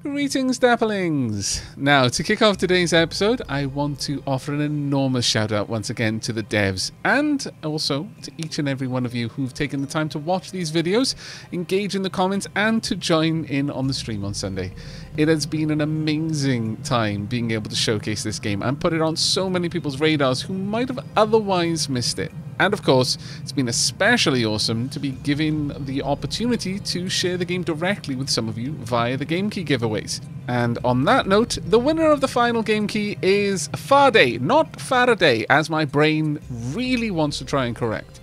Greetings, Dapplings! Now, to kick off today's episode, I want to offer an enormous shout out once again to the devs, and also to each and every one of you who've taken the time to watch these videos, engage in the comments, and to join in on the stream on Sunday. It has been an amazing time being able to showcase this game and put it on so many people's radars who might have otherwise missed it. And of course, it's been especially awesome to be given the opportunity to share the game directly with some of you via the Game Key giveaways. And on that note, the winner of the final Game Key is Faraday, not Faraday, as my brain really wants to try and correct.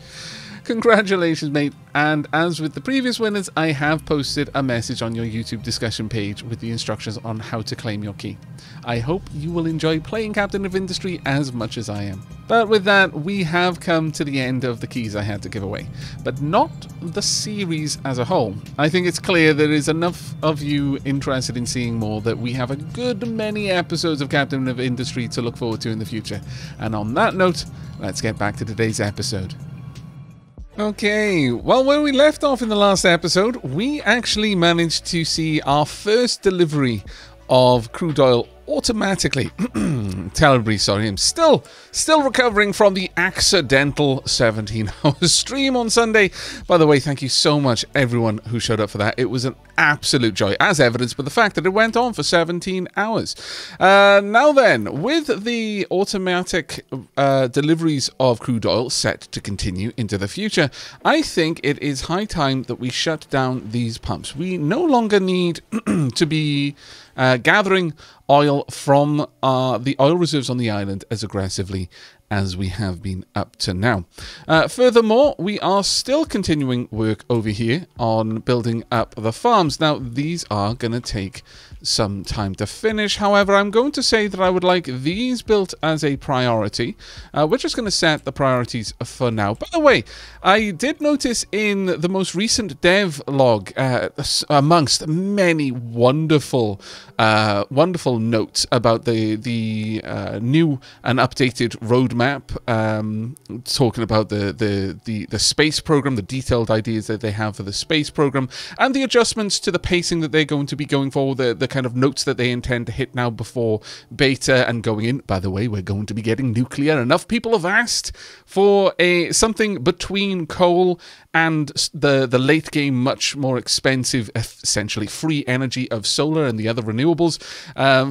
Congratulations, mate. And as with the previous winners, I have posted a message on your YouTube discussion page with the instructions on how to claim your key. I hope you will enjoy playing Captain of Industry as much as I am. But with that, we have come to the end of the keys I had to give away, but not the series as a whole. I think it's clear there is enough of you interested in seeing more that we have a good many episodes of Captain of Industry to look forward to in the future. And on that note, let's get back to today's episode. Okay, well, where we left off in the last episode, we actually managed to see our first delivery of crude oil automatically. Terribly sorry, I'm still recovering from the accidental 17-hour stream on Sunday. By the way, thank you so much everyone who showed up for that. It was an absolute joy, as evidenced by the fact that it went on for 17 hours. Now then, with the automatic deliveries of crude oil set to continue into the future, I think it is high time that we shut down these pumps. We no longer need to be gathering oil from the oil reserves on the island as aggressively as we have been up to now. Furthermore, we are still continuing work over here on building up the farms. Now, these are going to take some time to finish. However, I'm going to say that I would like these built as a priority. We're just going to set the priorities for now. By the way, I did notice in the most recent dev log, amongst many wonderful notes about the new and updated roadmap, talking about the space program, the detailed ideas that they have for the space program, and the adjustments to the pacing that they're going to be going for, the kind of notes that they intend to hit now before beta and going in. By the way, we're going to be getting nuclear. Enough people have asked for something between coal and the late game, much more expensive, essentially free energy of solar and the other renewables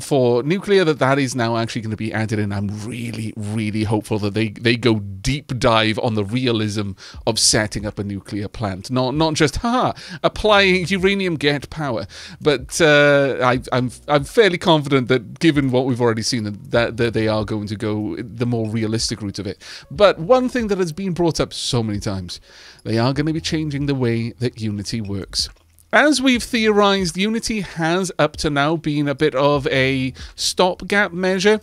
for nuclear, that is now actually going to be added in. I'm really hopeful that they go deep dive on the realism of setting up a nuclear plant, not just apply uranium, get power. But I'm fairly confident that given what we've already seen, that they are going to go the more realistic route of it. But one thing that has been brought up so many times, they are going to be changing the way that Unity works. As we've theorized, Unity has up to now been a bit of a stopgap measure,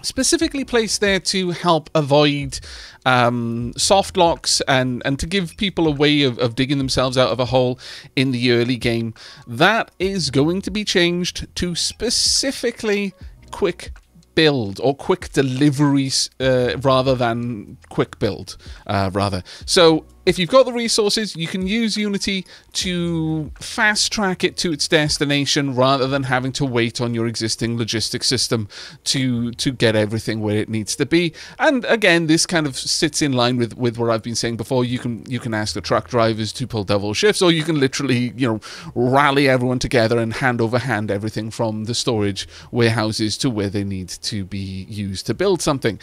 specifically placed there to help avoid soft locks and to give people a way of digging themselves out of a hole in the early game. That is going to be changed to specifically quick build or quick deliveries rather than quick build rather. So if you've got the resources, you can use Unity to fast track it to its destination rather than having to wait on your existing logistics system to get everything where it needs to be. And again, this kind of sits in line with what I've been saying before. You can ask the truck drivers to pull double shifts, or you can literally, rally everyone together and hand over hand everything from the storage warehouses to where they need to be used to build something.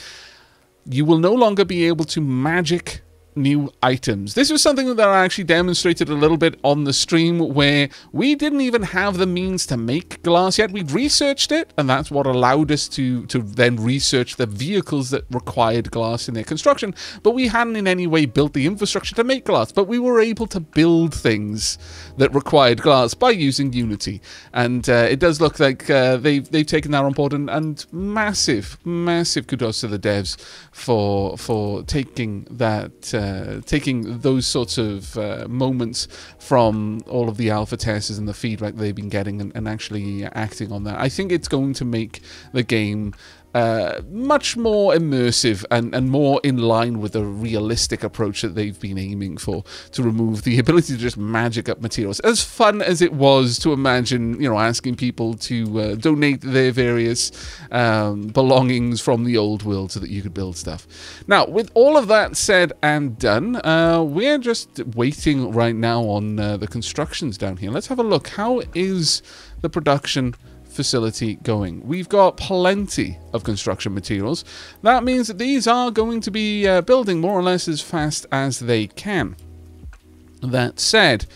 You will no longer be able to magic new items. This was something that I actually demonstrated a little bit on the stream, where we didn't even have the means to make glass yet. We'd researched it, and that's what allowed us to then research the vehicles that required glass in their construction, but we hadn't in any way built the infrastructure to make glass. But we were able to build things that required glass by using Unity, and it does look like they've taken that on board, and massive kudos to the devs for taking that taking those sorts of moments from all of the alpha testers and the feedback they've been getting and actually acting on that. I think it's going to make the game much more immersive and more in line with the realistic approach that they've been aiming for, to remove the ability to just magic up materials. As fun as it was to imagine, you know, asking people to donate their various belongings from the old world so that you could build stuff. Now, with all of that said and done, we're just waiting right now on the constructions down here. Let's have a look. How is the production facility going? We've got plenty of construction materials. That means that these are going to be building more or less as fast as they can. That said,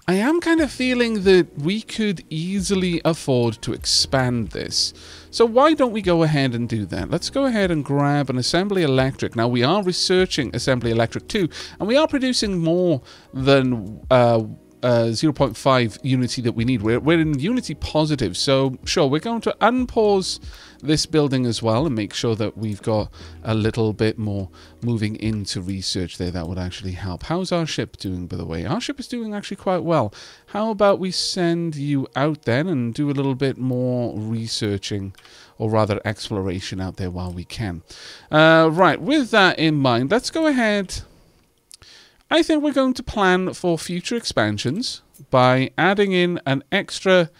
I am kind of feeling that we could easily afford to expand this. So why don't we go ahead and do that? Let's go ahead and grab an assembly electric. Now, we are researching assembly electric too, and we are producing more than 0.5 Unity that we need. We're in Unity positive, so sure, we're going to unpause this building as well and make sure that we've got a little bit more moving into research there. That would actually help. How's our ship doing, by the way? Our ship is doing actually quite well. How about we send you out then and do a little bit more researching, or rather exploration out there while we can. Right, with that in mind, let's go ahead. I think we're going to plan for future expansions by adding in an extra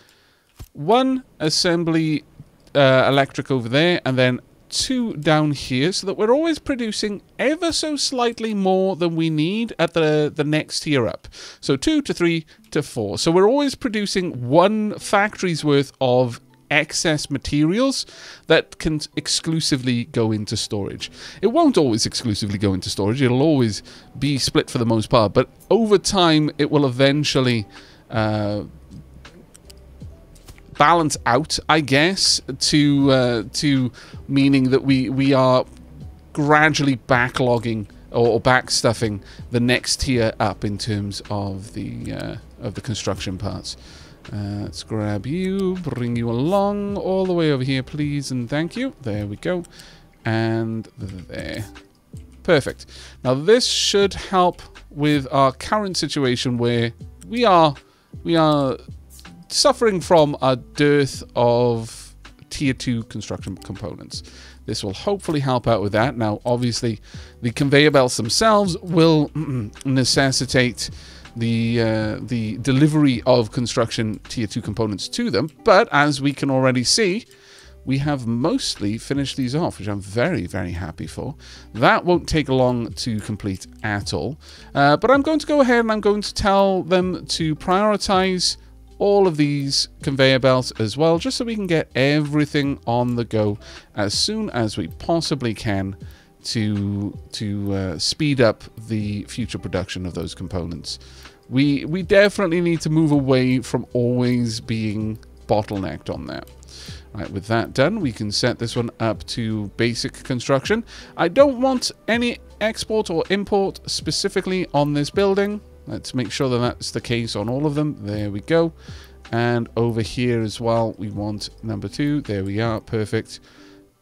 1 assembly electric over there, and then 2 down here, so that we're always producing ever so slightly more than we need at the next tier up. So 2 to 3 to 4. So we're always producing 1 factory's worth of excess materials that can exclusively go into storage. It won't always exclusively go into storage. It'll always be split for the most part, but over time it will eventually balance out, I guess, to meaning that we are gradually backlogging or backstuffing the next tier up in terms of the construction parts. Let's grab you, bring you along all the way over here, please, and thank you. There we go. And there. Perfect. Now, this should help with our current situation where we are suffering from a dearth of Tier 2 construction components. This will hopefully help out with that. Now, obviously, the conveyor belts themselves will necessitate the delivery of construction Tier 2 components to them, but as we can already see, we have mostly finished these off, which I'm very, very happy for. That won't take long to complete at all, but I'm going to go ahead and I'm going to tell them to prioritize all of these conveyor belts as well, just so we can get everything on the go as soon as we possibly can to speed up the future production of those components. We definitely need to move away from always being bottlenecked on that. Right, with that done, we can set this one up to basic construction. I don't want any export or import specifically on this building. Let's make sure that that's the case on all of them. There we go. And over here as well, we want number 2. There we are. Perfect.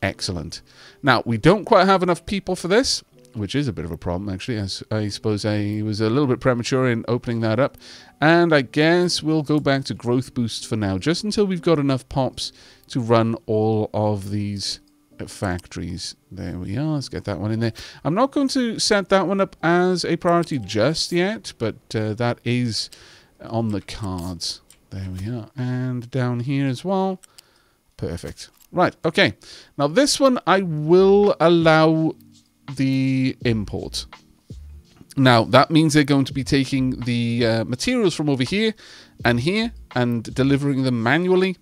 Excellent. Now, we don't quite have enough people for this, which is a bit of a problem, actually. I suppose I was a little bit premature in opening that up. And I guess we'll go back to growth boost for now, just until we've got enough pops to run all of these factories. There we are. Let's get that one in there. I'm not going to set that one up as a priority just yet, but that is on the cards. There we are. And down here as well. Perfect. Right. Okay. Now this one I will allow the import. Now that means they're going to be taking the materials from over here and delivering them manually.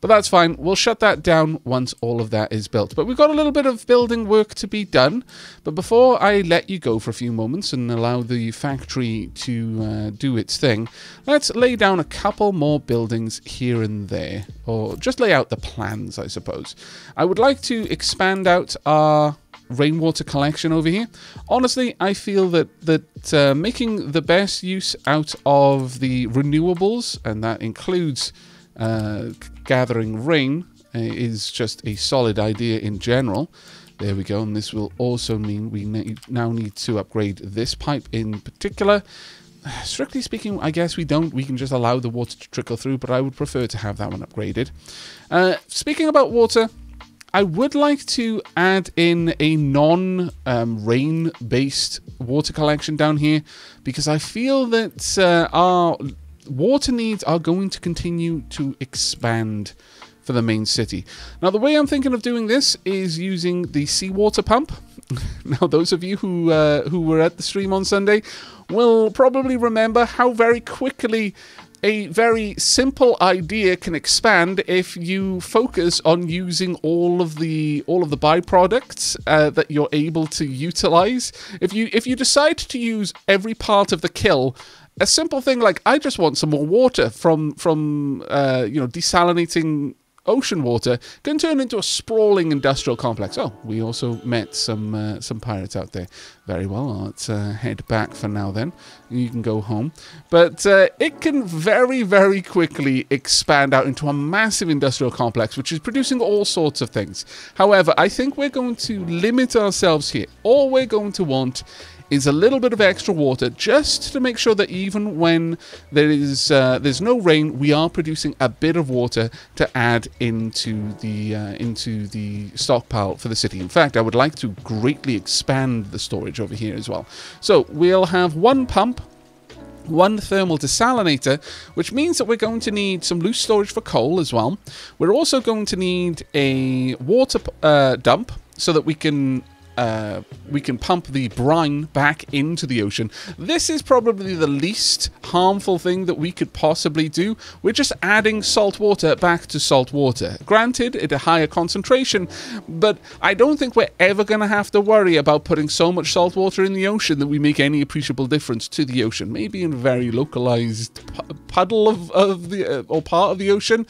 But that's fine. We'll shut that down once all of that is built. But we've got a little bit of building work to be done. But before I let you go for a few moments and allow the factory to do its thing, let's lay down a couple more buildings here and there. Or just lay out the plans, I suppose. I would like to expand out our rainwater collection over here. Honestly, I feel that making the best use out of the renewables, and that includes gathering rain, is just a solid idea in general. There we go, and this will also mean we now need to upgrade this pipe in particular. Strictly speaking, I guess we don't. We can just allow the water to trickle through, but I would prefer to have that one upgraded. Speaking about water, I would like to add in a non-rain-based water collection down here, because I feel that our water needs are going to continue to expand for the main city. Now, the way I'm thinking of doing this is using the seawater pump. Now, those of you who were at the stream on Sunday will probably remember how very quickly a very simple idea can expand if you focus on using all of the byproducts that you're able to utilize. If you decide to use every part of the kill, a simple thing like, I just want some more water from desalinating ocean water, can turn into a sprawling industrial complex. Oh, we also met some pirates out there. Very well, let's head back for now then. You can go home. But it can very, very quickly expand out into a massive industrial complex, which is producing all sorts of things. However, I think we're going to limit ourselves here. All we're going to want is a little bit of extra water, just to make sure that even when there's no rain, we are producing a bit of water to add into the stockpile for the city. In fact, I would like to greatly expand the storage over here as well. So we'll have one pump, one thermal desalinator, which means that we're going to need some loose storage for coal as well. We're also going to need a water dump so that we can pump the brine back into the ocean. This is probably the least harmful thing that we could possibly do. We're just adding salt water back to salt water. Granted, at a higher concentration, but I don't think we're ever going to have to worry about putting so much salt water in the ocean that we make any appreciable difference to the ocean. Maybe in a very localized puddle of the or part of the ocean,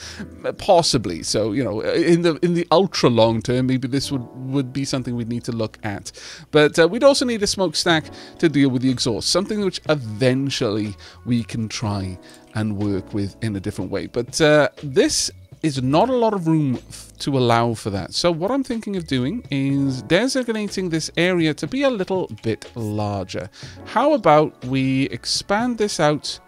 possibly. So, you know, in the ultra long term, maybe this would be something we'd need to look at. But we'd also need a smokestack to deal with the exhaust, something which eventually we can try and work with in a different way. But this is not a lot of room to allow for that. So what I'm thinking of doing is designating this area to be a little bit larger. How about we expand this out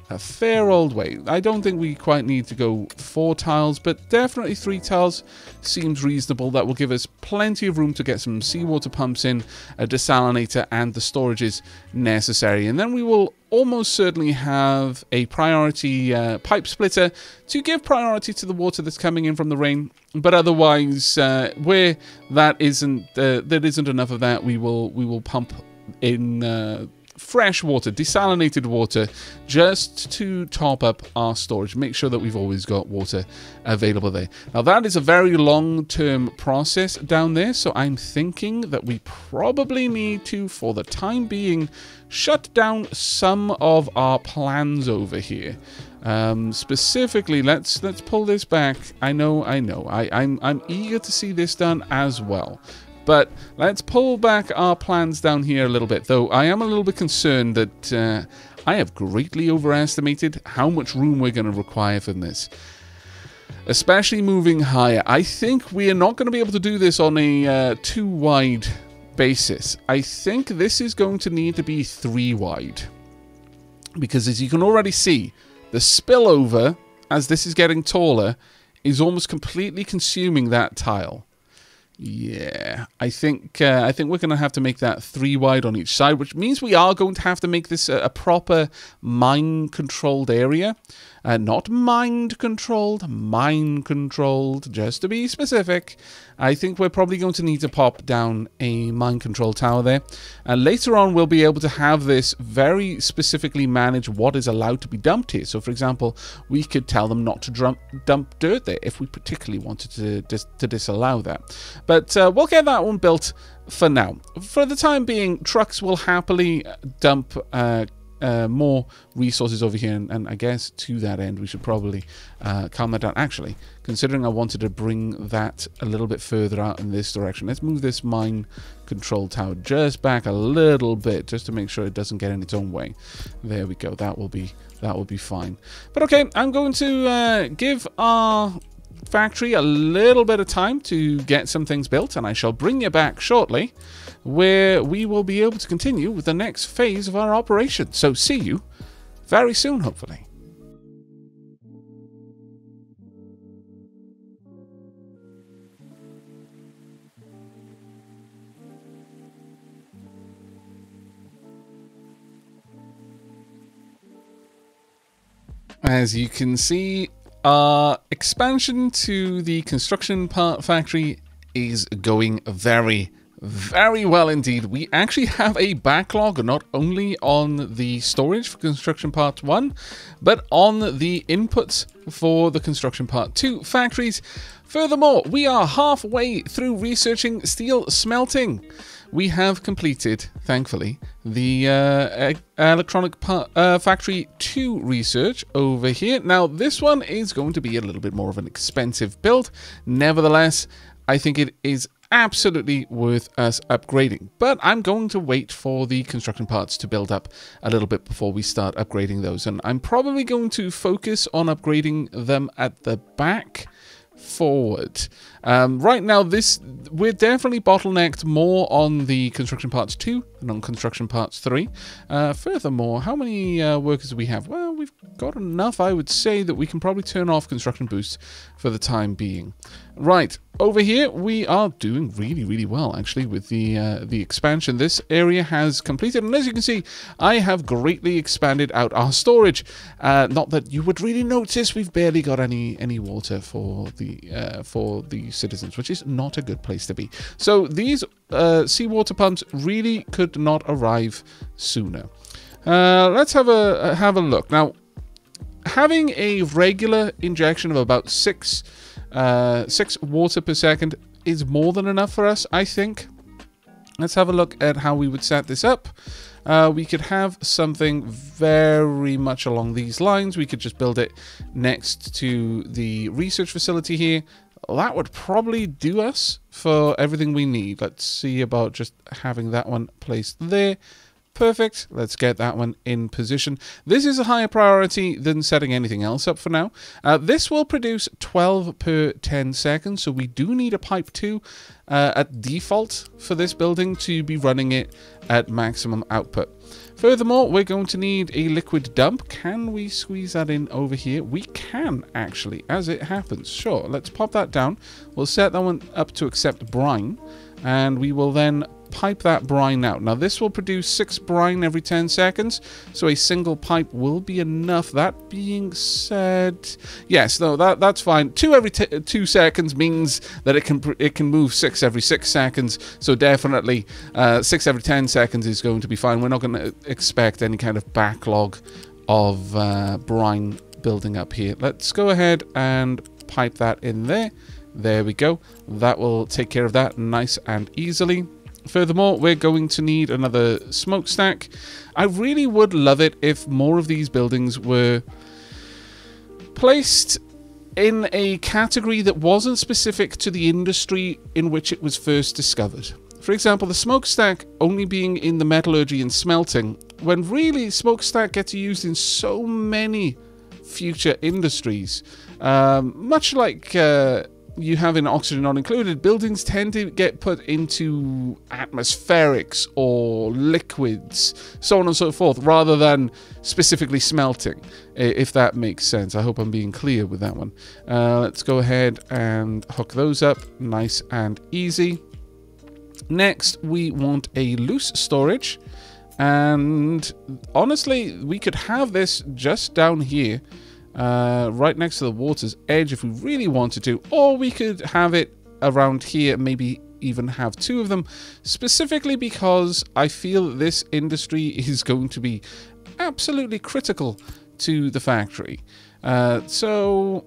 a fair old way? I don't think we quite need to go 4 tiles, but definitely 3 tiles seems reasonable. That will give us plenty of room to get some seawater pumps in, a desalinator, and the storages necessary. And then we will almost certainly have a priority pipe splitter to give priority to the water that's coming in from the rain. But otherwise, where that isn't enough of that, we will pump in fresh water, desalinated water, just to top up our storage. Make sure that we've always got water available there. Now, that is a very long-term process down there, so I'm thinking that we probably need to, for the time being, shut down some of our plans over here. Specifically, let's pull this back. I know. I'm eager to see this done as well. But let's pull back our plans down here a little bit, though I am a little bit concerned that I have greatly overestimated how much room we're going to require from this. Especially moving higher. I think we are not going to be able to do this on a 2 wide basis. I think this is going to need to be 3 wide. Because as you can already see, the spillover, as this is getting taller, is almost completely consuming that tile. Yeah, I think we're going to have to make that 3 wide on each side, which means we are going to have to make this a proper mine-controlled area. Not mind-controlled, mine-controlled, just to be specific. I think we're probably going to need to pop down a mine-control tower there. And later on, we'll be able to have this very specifically manage what is allowed to be dumped here. So, for example, we could tell them not to dump dirt there if we particularly wanted to disallow that. But we'll get that one built for now. For the time being, trucks will happily dump more resources over here, and I guess to that end we should probably calm that down. Actually, considering I wanted to bring that a little bit further out in this direction, let's move this mine control tower just back a little bit, just to make sure it doesn't get in its own way. There we go. That will be fine. But okay, I'm going to give our factory a little bit of time to get some things built, and I shall bring you back shortly, where we will be able to continue with the next phase of our operation. So see you very soon, hopefully. As you can see, our expansion to the construction part factory is going very well indeed. We actually have a backlog not only on the storage for construction part 1, but on the inputs for the construction part 2 factories. Furthermore, we are halfway through researching steel smelting. We have completed, thankfully, the electronic factory 2 research over here. Now, this one is going to be a little bit more of an expensive build. Nevertheless, I think it is absolutely worth us upgrading, but I'm going to wait for the construction parts to build up a little bit before we start upgrading those, and I'm probably going to focus on upgrading them at the back forward. Right now, we're definitely bottlenecked more on the construction parts 2 than on construction parts 3. Furthermore, how many workers do we have? Well, we've got enough, I would say, that we can probably turn off construction boosts for the time being. Right, over here we are doing really well actually with the expansion. This area has completed, and as you can see, I have greatly expanded out our storage. Not that you would really notice, we've barely got any water for the citizens, which is not a good place to be. So these seawater pumps really could not arrive sooner. Let's have a look now. Having a regular injection of about 6 water per second is more than enough for us, I think. Let's have a look at how we would set this up. We could have something very much along these lines. We could just build it next to the research facility here. That would probably do us for everything we need. Let's see about just having that one placed there. Perfect. Let's get that one in position. This is a higher priority than setting anything else up for now. This will produce 12 per 10 seconds, so we do need a pipe 2 at default for this building to be running it at maximum output. Furthermore, we're going to need a liquid dump. Can we squeeze that in over here? We can, actually, as it happens. Sure, let's pop that down. We'll set that one up to accept brine, and we will then pipe that brine out. Now, this will produce 6 brine every 10 seconds, so a single pipe will be enough. That being said, yes, no, that's fine. 2 every 2 seconds means that it can move 6 every 6 seconds, so definitely 6 every 10 seconds is going to be fine. We're not going to expect any kind of backlog of brine building up here. Let's go ahead and pipe that in there. There we go. That will take care of that nice and easily. Furthermore, we're going to need another smokestack. I really would love it if more of these buildings were placed in a category that wasn't specific to the industry in which it was first discovered. For example, the smokestack only being in the metallurgy and smelting, when really smokestack gets used in so many future industries. Much like you have in Oxygen Not Included, buildings tend to get put into atmospherics or liquids, so on and so forth, rather than specifically smelting, if that makes sense. I hope I'm being clear with that one. Let's go ahead and hook those up nice and easy. Next, we want a loose storage, and honestly, we could have this just down here, right next to the water's edge if we really wanted to, or we could have it around here, maybe even have 2 of them, specifically because I feel that this industry is going to be absolutely critical to the factory. So,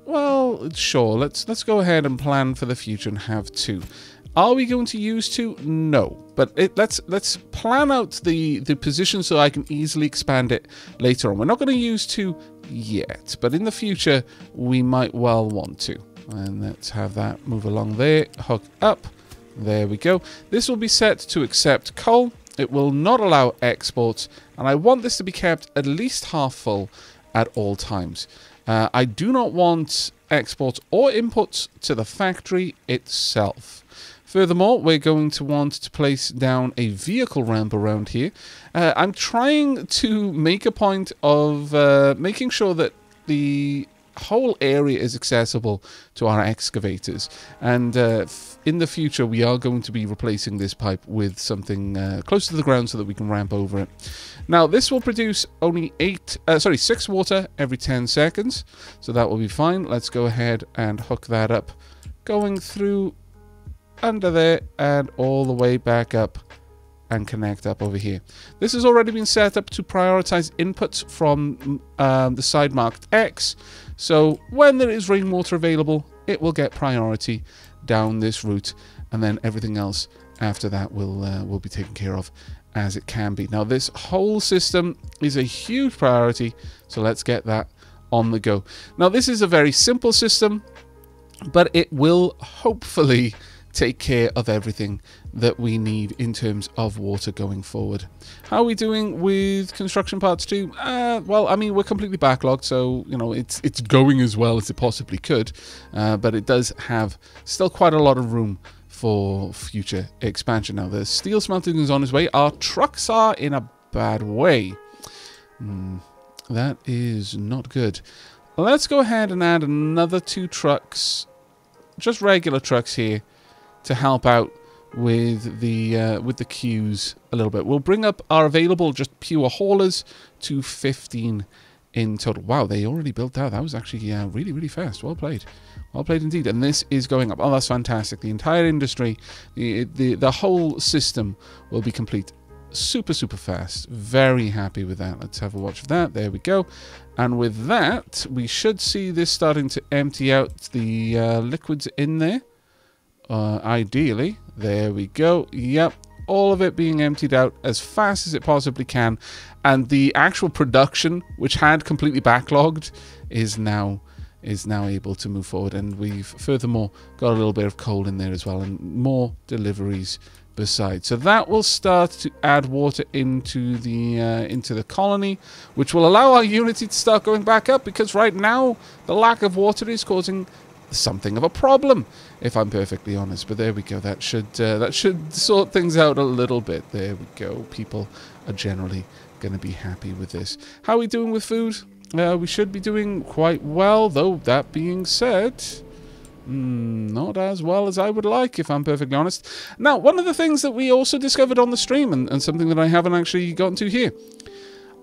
well, sure, let's go ahead and plan for the future and have 2. Are we going to use 2? No, but let's plan out the position so I can easily expand it later on. We're not going to use 2 yet, but in the future we might well want to. And let's have that move along there, hook up. There we go. This will be set to accept coal. It will not allow exports, and I want this to be kept at least half full at all times. I do not want exports or inputs to the factory itself. Furthermore, we're going to want to place down a vehicle ramp around here. I'm trying to make a point of making sure that the whole area is accessible to our excavators. And in the future, we are going to be replacing this pipe with something close to the ground so that we can ramp over it. Now, this will produce only 6 water every 10 seconds. So that will be fine. Let's go ahead and hook that up, going through under there and all the way back up and connect up over here. This has already been set up to prioritize inputs from the side marked X. So when there is rainwater available, it will get priority down this route, and then everything else after that will be taken care of as it can be. Now, this whole system is a huge priority, so let's get that on the go. Now, this is a very simple system, but it will hopefully take care of everything that we need in terms of water going forward. How are we doing with construction parts 2? Well, I mean, we're completely backlogged, so, you know, it's going as well as it possibly could, but it does have still quite a lot of room for future expansion. Now, the steel smelting is on its way. Our trucks are in a bad way. That is not good. Let's go ahead and add another 2 trucks, just regular trucks here, to help out with the queues a little bit. We'll bring up our available just pure haulers to 15 in total. Wow, they already built that. That was actually really, really fast. Well played. Well played indeed. And this is going up. Oh, that's fantastic. The entire industry, the whole system will be complete super, super fast. Very happy with that. Let's have a watch of that. There we go. And with that, we should see this starting to empty out the liquids in there. Ideally. There we go. Yep. All of it being emptied out as fast as it possibly can. And the actual production, which had completely backlogged, is now able to move forward. And we've furthermore got a little bit of coal in there as well, and more deliveries besides. So that will start to add water into the colony, which will allow our Unity to start going back up, because right now the lack of water is causing something of a problem, if I'm perfectly honest. But there we go. That should sort things out a little bit. There we go. People are generally going to be happy with this. How are we doing with food? We should be doing quite well, though that being said, not as well as I would like, if I'm perfectly honest. Now, one of the things that we also discovered on the stream, and something that I haven't actually gotten to here,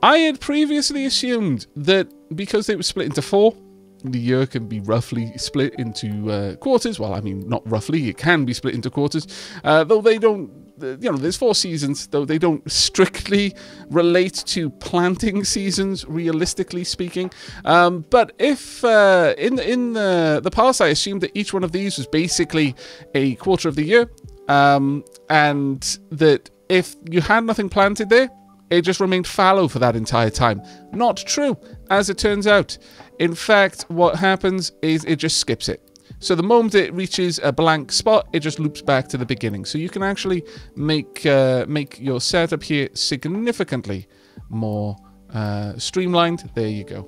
I had previously assumed that because they were split into 4, the year can be roughly split into quarters. Well, I mean, not roughly, it can be split into quarters, though they don't, you know, there's 4 seasons, though they don't strictly relate to planting seasons, realistically speaking. But if in the past, I assumed that each one of these was basically a quarter of the year, and that if you had nothing planted there, it just remained fallow for that entire time. Not true, as it turns out. In fact, what happens is it just skips it. So the moment it reaches a blank spot, it just loops back to the beginning. So you can actually make your setup here significantly more streamlined. There you go.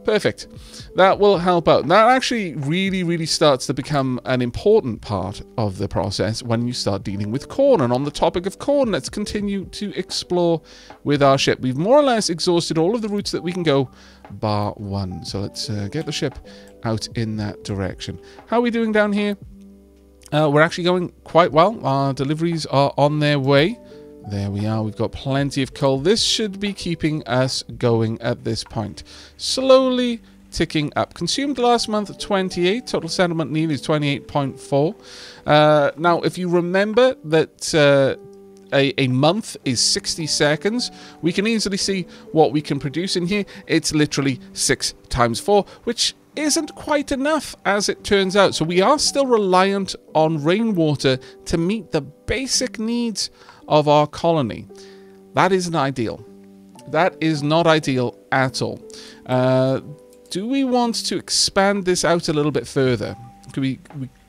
Perfect. That will help out. That actually really, really starts to become an important part of the process when you start dealing with corn. And on the topic of corn, let's continue to explore with our ship. We've more or less exhausted all of the routes that we can go, bar 1. So let's get the ship out in that direction. How are we doing down here? We're actually going quite well. Our deliveries are on their way. There we are. We've got plenty of coal. This should be keeping us going at this point. Slowly ticking up. Consumed last month 28. Total settlement need is 28.4. Now, if you remember that a month is 60 seconds, we can easily see what we can produce in here. It's literally 6 times 4, which isn't quite enough, as it turns out. So we are still reliant on rainwater to meet the basic needs of our colony. That isn't ideal. That is not ideal at all. Do we want to expand this out a little bit further? We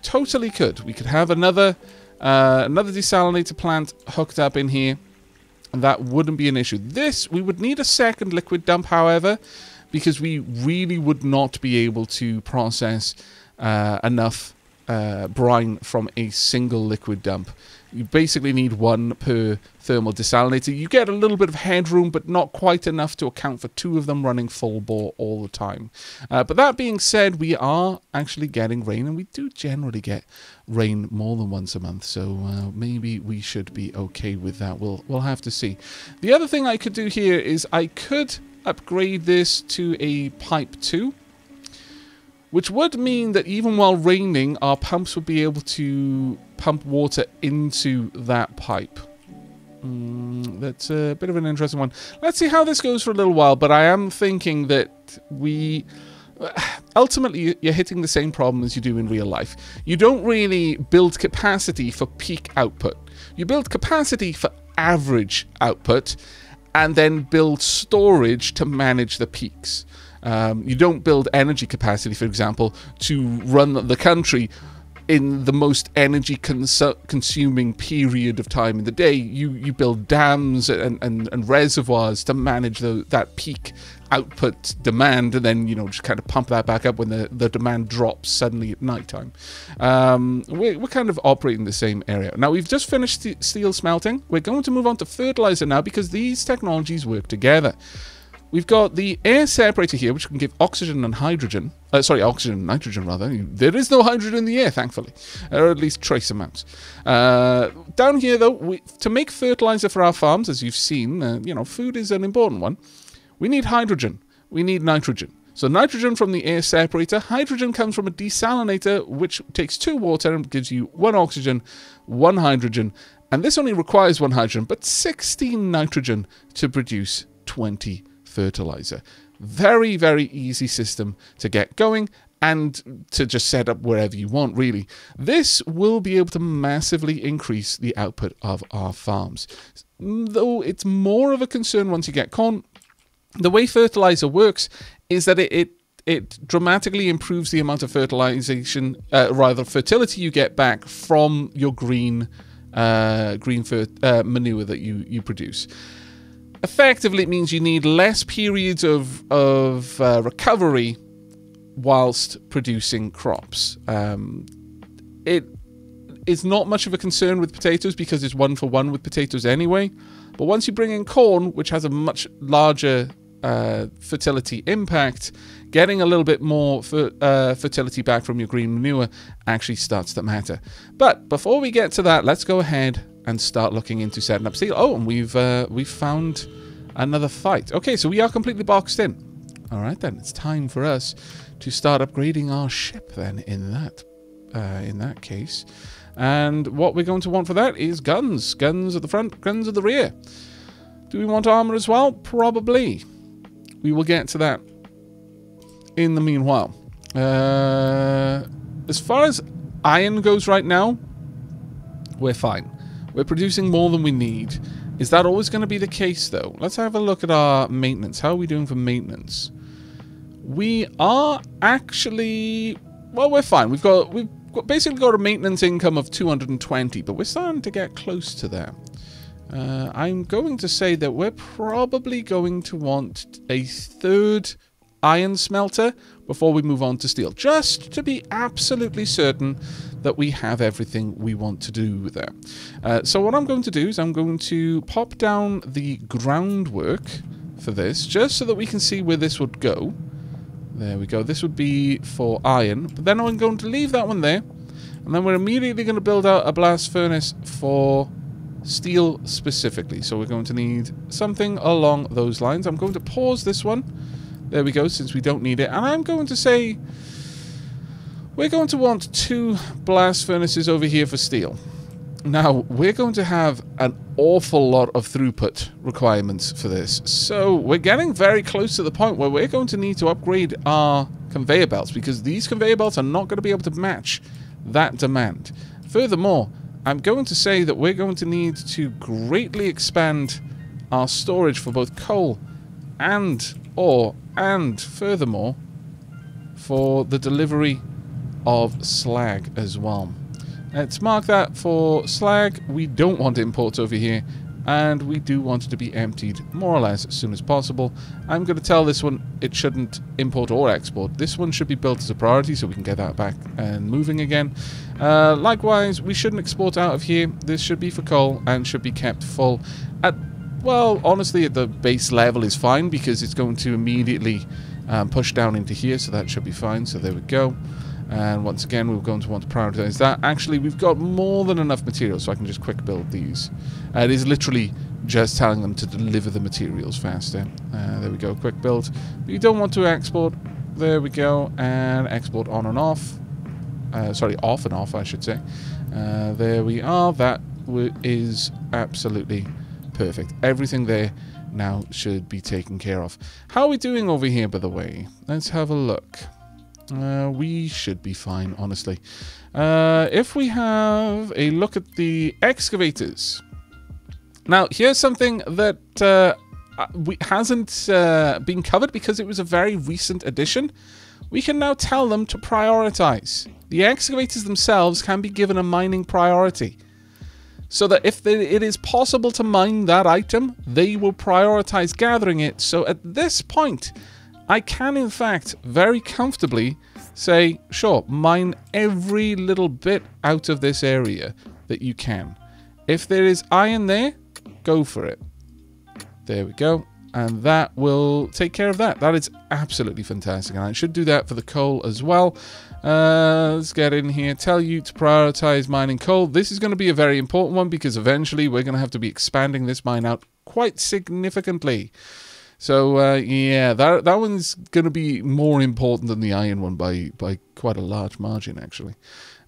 totally could. We could have another desalinator plant hooked up in here, and that wouldn't be an issue. This, we would need a second liquid dump, however, because we really would not be able to process enough brine from a single liquid dump. You basically need one per thermal desalinator. You get a little bit of headroom, but not quite enough to account for 2 of them running full bore all the time. But that being said, we are actually getting rain, and we do generally get rain more than once a month, so maybe we should be okay with that. We'll have to see. The other thing I could do here is I could upgrade this to a pipe 2. Which would mean that even while raining, our pumps would be able to pump water into that pipe. That's a bit of an interesting one. Let's see how this goes for a little while, but I am thinking that we... Ultimately, you're hitting the same problem as you do in real life. You don't really build capacity for peak output. You build capacity for average output, and then build storage to manage the peaks. You don't build energy capacity, for example, to run the country in the most energy consuming period of time in the day. You build dams and reservoirs to manage that peak output demand, and then, you know, just kind of pump that back up when the demand drops suddenly at nighttime. We're kind of operating the same area. Now, we've just finished steel smelting. We're going to move on to fertilizer now, because these technologies work together. We've got the air separator here, which can give oxygen and hydrogen. Oxygen and nitrogen, rather. There is no hydrogen in the air, thankfully. Or at least trace amounts. Down here, though, to make fertilizer for our farms, as you've seen, you know, food is an important one. We need hydrogen. We need nitrogen. So nitrogen from the air separator. Hydrogen comes from a desalinator, which takes 2 water and gives you 1 oxygen, 1 hydrogen. And this only requires 1 hydrogen, but 16 nitrogen to produce 20 fertilizer. Very, very easy system to get going and to just set up wherever you want, really. This will be able to massively increase the output of our farms. Though it's more of a concern once you get corn. The way fertilizer works is that it dramatically improves the amount of fertilization, fertility you get back from your green manure that you produce. Effectively, it means you need less periods of recovery whilst producing crops. It is not much of a concern with potatoes because it's 1-for-1 with potatoes anyway. But once you bring in corn, which has a much larger fertility impact, getting a little bit more fertility back from your green manure actually starts to matter. But before we get to that, let's go ahead and start looking into setting up steel. Oh, and we've found another fight. Okay, so we are completely boxed in. All right, then it's time for us to start upgrading our ship. Then in that case, and what we're going to want for that is guns. Guns at the front, guns at the rear. Do we want armor as well? Probably. We will get to that in the meanwhile. As far as iron goes right now, we're fine. We're producing more than we need. Is that always going to be the case, though? Let's have a look at our maintenance. How are we doing for maintenance? We are actually... Well, we're fine. We've basically got a maintenance income of 220, but we're starting to get close to that. I'm going to say that we're probably going to want a 3rd iron smelter before we move on to steel, just to be absolutely certain that we have everything we want to do there. So what I'm going to do is I'm going to pop down the groundwork for this, just so that we can see where this would go. There we go. This would be for iron, but then I'm going to leave that one there, and then we're immediately going to build out a blast furnace for steel specifically. So we're going to need something along those lines. I'm going to pause this one. There we go, since we don't need it. And I'm going to say we're going to want 2 blast furnaces over here for steel. Now, we're going to have an awful lot of throughput requirements for this. So we're getting very close to the point where we're going to need to upgrade our conveyor belts, because these conveyor belts are not going to be able to match that demand. Furthermore, I'm going to say that we're going to need to greatly expand our storage for both coal and ore, and furthermore for the delivery of slag as well. Let's mark that for slag. We don't want imports over here, and we do want it to be emptied more or less as soon as possible. I'm going to tell this one it shouldn't import or export. This one should be built as a priority so we can get that back and moving again. Likewise, we shouldn't export out of here. This should be for coal and should be kept full. Well, honestly, at the base level is fine because it's going to immediately push down into here, so that should be fine. So there we go. And once again, we're going to want to prioritize that. Actually, we've got more than enough materials, so I can just quick build these. It is literally just telling them to deliver the materials faster. There we go, quick build. You don't want to export. There we go, and export on and off. Sorry, off and off, I should say. There we are. That is absolutely perfect. Everything there now should be taken care of. How are we doing over here, by the way? Let's have a look. We should be fine, honestly. If we have a look at the excavators. Now, here's something that hasn't been covered because it was a very recent addition. We can now tell them to prioritize. The excavators themselves can be given a mining priority. So that if it is possible to mine that item, they will prioritize gathering it. So at this point, I can, in fact, very comfortably say, sure, mine every little bit out of this area that you can. If there is iron there, go for it. There we go. And that will take care of that. That is absolutely fantastic. And I should do that for the coal as well. Let's get in here. Tell you to prioritize mining coal. This is going to be a very important one because eventually we're going to have to be expanding this mine out quite significantly. So, yeah, that one's going to be more important than the iron one by quite a large margin, actually.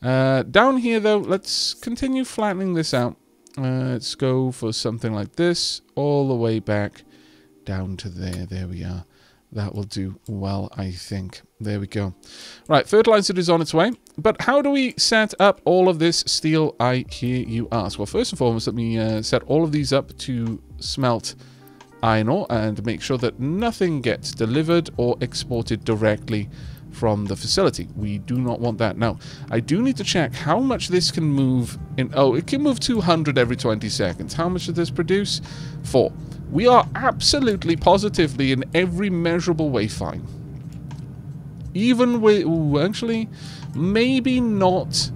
Down here, though, let's continue flattening this out. Let's go for something like this, all the way back down to there. There we are. That will do well, I think. There we go. Right, fertilizer is on its way. But how do we set up all of this steel, I hear you ask? Well, first and foremost, let me set all of these up to smelt iron ore and make sure that nothing gets delivered or exported directly from the facility. We do not want that. Now, I do need to check how much this can move in. Oh, it can move 200 every 20 seconds. How much does this produce? 4. We are absolutely positively in every measurable way fine. Even with, actually, maybe not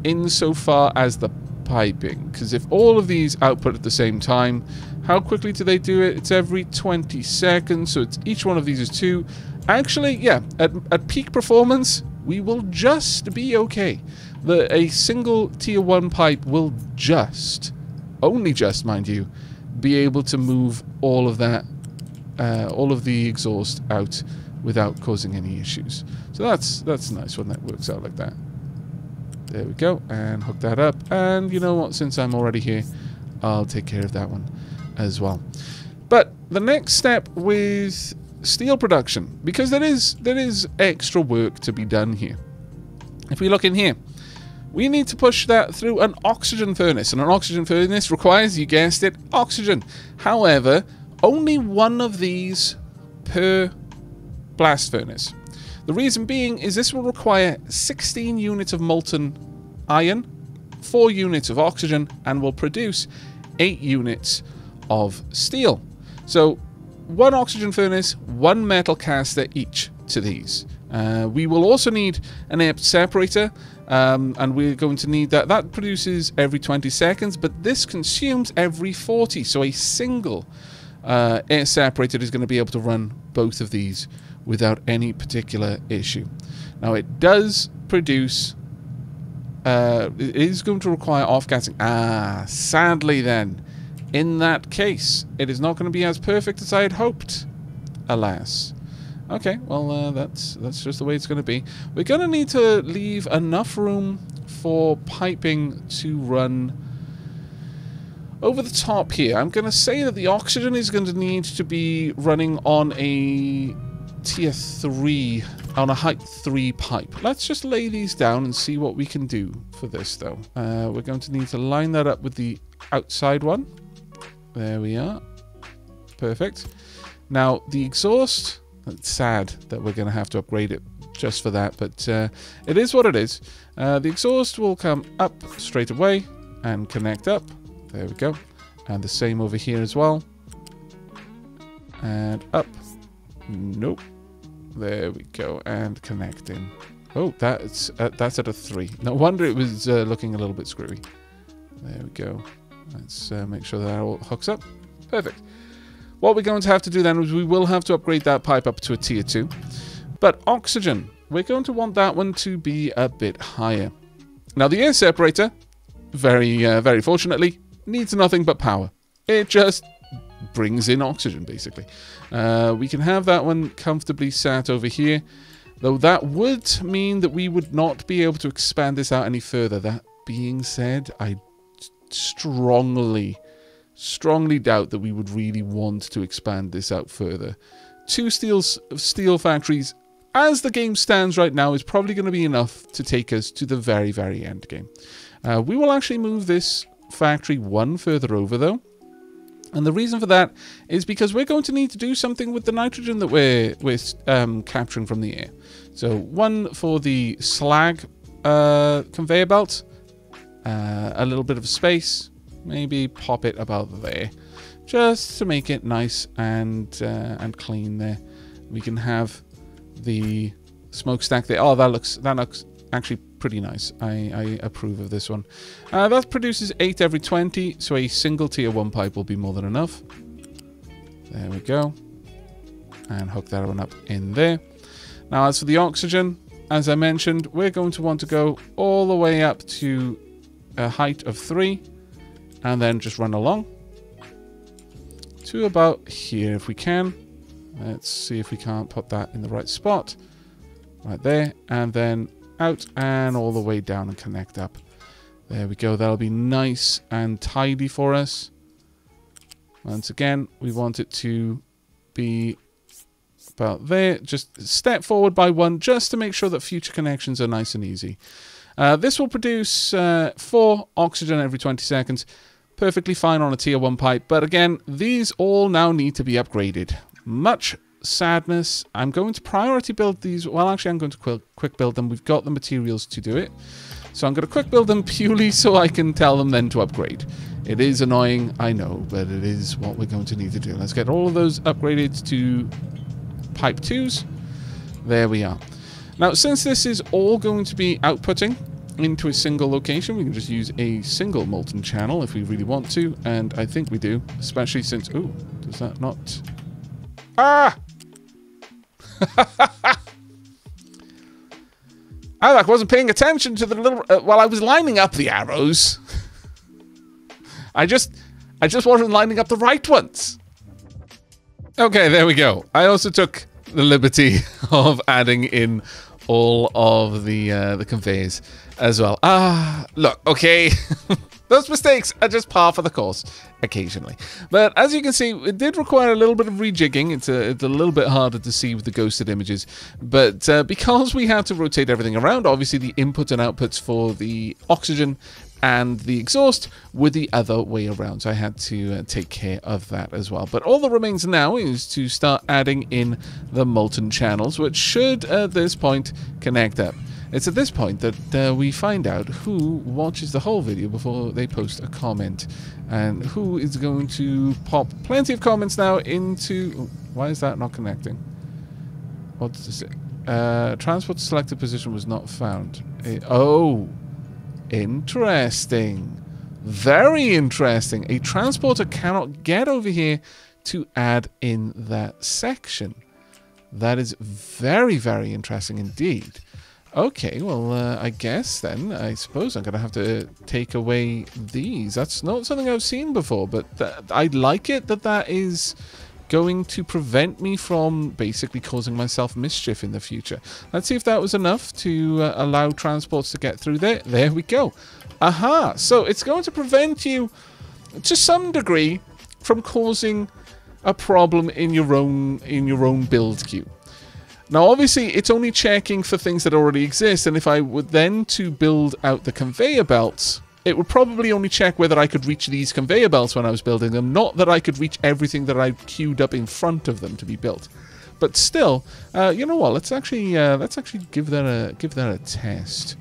insofar as the piping, because if all of these output at the same time, how quickly do they do it? It's every 20 seconds, so it's each one of these is 2. Actually, yeah, at peak performance, we will just be okay. A single tier 1 pipe will just, only just, mind you, be able to move all of that, all of the exhaust out without causing any issues. So that's nice when that works out like that. There we go, and hook that up. And you know what, since I'm already here, I'll take care of that one as well. But the next step with steel production, because there is extra work to be done here. If we look in here, we need to push that through an oxygen furnace, and an oxygen furnace requires, you guessed it, oxygen. However, only one of these per blast furnace. The reason being is this will require 16 units of molten iron, 4 units of oxygen, and will produce 8 units of steel. So 1 oxygen furnace, 1 metal caster each to these. We will also need an air separator, and we're going to need that. That produces every 20 seconds, but this consumes every 40. So a single air separator is going to be able to run both of these without any particular issue. Now it does produce, it is going to require off-gassing. Sadly then, in that case, it is not going to be as perfect as I had hoped, alas. Okay, well, that's just the way it's going to be. We're going to need to leave enough room for piping to run over the top here. I'm going to say that the oxygen is going to need to be running on a tier 3, on a height 3 pipe. Let's just lay these down and see what we can do for this, though. We're going to need to line that up with the outside one. There we are. Perfect. Now, the exhaust, it's sad that we're going to have to upgrade it just for that, but it is what it is. The exhaust will come up straight away and connect up. There we go. And the same over here as well. And up. Nope. There we go. And connecting. Oh, that's at a 3. No wonder it was looking a little bit screwy. There we go. Let's make sure that all hooks up. Perfect. What we're going to have to do then is we will have to upgrade that pipe up to a tier 2. But oxygen, we're going to want that one to be a bit higher. Now the air separator, very fortunately, needs nothing but power. It just brings in oxygen, basically. We can have that one comfortably sat over here, though that would mean that we would not be able to expand this out any further. That being said, I strongly doubt that we would really want to expand this out further. 2 steel factories, as the game stands right now, is probably going to be enough to take us to the very end game. We will actually move this factory 1 further over, though. And the reason for that is because we're going to need to do something with the nitrogen that we're capturing from the air. So 1 for the slag conveyor belt, a little bit of space, maybe pop it about there, just to make it nice and clean there. We can have the smokestack there. Oh, that looks actually pretty nice. I approve of this one. That produces 8 every 20, so a single tier 1 pipe will be more than enough. There we go. And hook that one up in there. Now, as for the oxygen, as I mentioned, we're going to want to go all the way up to a height of 3, and then just run along to about here if we can. Let's see if we can't put that in the right spot. Right there, and then out and all the way down and connect up. There we go. That'll be nice and tidy for us. Once again, we want it to be about there. Just step forward by 1 just to make sure that future connections are nice and easy. This will produce 4 oxygen every 20 seconds. Perfectly fine on a tier 1 pipe. But again, these all now need to be upgraded. Much sadness. I'm going to priority build these. Well, actually, I'm going to quick build them. We've got the materials to do it. So I'm going to quick build them purely so I can tell them then to upgrade. It is annoying, I know, but it is what we're going to need to do. Let's get all of those upgraded to pipe 2s. There we are. Now, since this is all going to be outputting into a single location, we can just use a single molten channel if we really want to, and I think we do, especially since... Ooh, does that not... Ah! Aavak wasn't paying attention to the little... while I was lining up the arrows. I just wasn't lining up the right ones. Okay, there we go. I also took the liberty of adding in all of the conveyors as well. Look, okay. Those mistakes are just par for the course occasionally. But as you can see, it did require a little bit of rejigging. It's a little bit harder to see with the ghosted images. But because we had to rotate everything around, obviously the inputs and outputs for the oxygen and the exhaust were the other way around. So I had to take care of that as well. But all that remains now is to start adding in the molten channels, which should at this point connect up. It's at this point that we find out who watches the whole video before they post a comment, and who is going to pop plenty of comments now into... Oh, why is that not connecting? What does it say? Transport selected position was not found. Oh, interesting. Very interesting. A transporter cannot get over here to add in that section. That is very, very interesting indeed. Okay, well, I guess then, I suppose I'm going to have to take away these. That's not something I've seen before, but I like it that is going to prevent me from basically causing myself mischief in the future. Let's see if that was enough to allow transports to get through there. There we go. Aha! So it's going to prevent you, to some degree, from causing a problem in your own build queue. Now, obviously, it's only checking for things that already exist, and if I were then to build out the conveyor belts, it would probably only check whether I could reach these conveyor belts when I was building them, not that I could reach everything that I queued up in front of them to be built. But still, you know what? Let's actually give that a test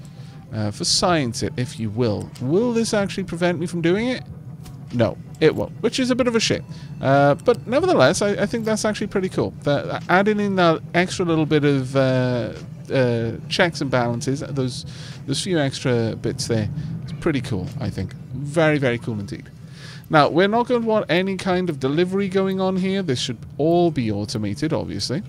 for science, if you will. Will this actually prevent me from doing it? No, it won't, which is a bit of a shame. But nevertheless, I think that's actually pretty cool. Adding in that extra little bit of checks and balances, those few extra bits there, it's pretty cool, I think. Very, very cool indeed. Now, we're not going to want any kind of delivery going on here. This should all be automated, obviously.